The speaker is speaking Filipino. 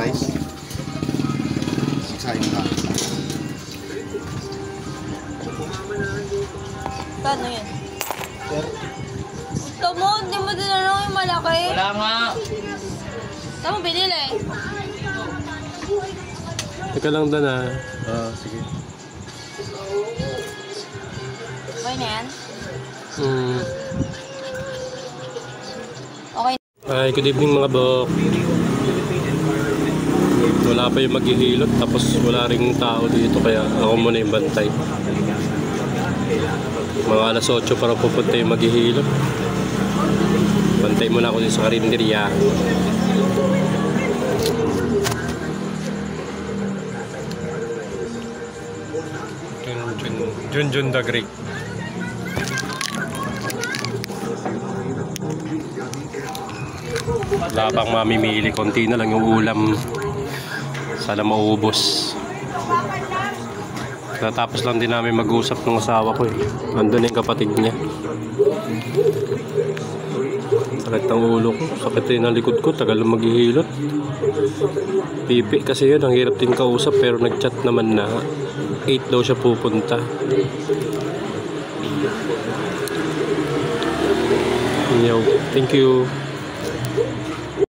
rice. Siksahin ka. Paano yun? Sir? Ito mo, hindi mo dinanong yung malaki. Wala nga. Saan mo binili? Teka lang doon ah. Sige. Okay na yan? Okay. Ay, good evening mga bok. Wala pa yung maghihilot tapos wala ring tao dito kaya ako muna yung bantay. Mga alas 8 para pupunta yung maghihilot. Bantay muna ako dito sa karinderya. Junjun the Great. Wala pang mamimili, konti na lang yung ulam. Sana maubos. Natapos lang din namin mag-usap ng asawa ko eh. Andun yung kapatid niya. Sakit ng ulo ko, sakit din ang likod ko, tagal na maghihilot. Pipi kasi yun, ang hirap din kausap pero nag-chat naman na 8 daw siya pupunta. Yo, thank you.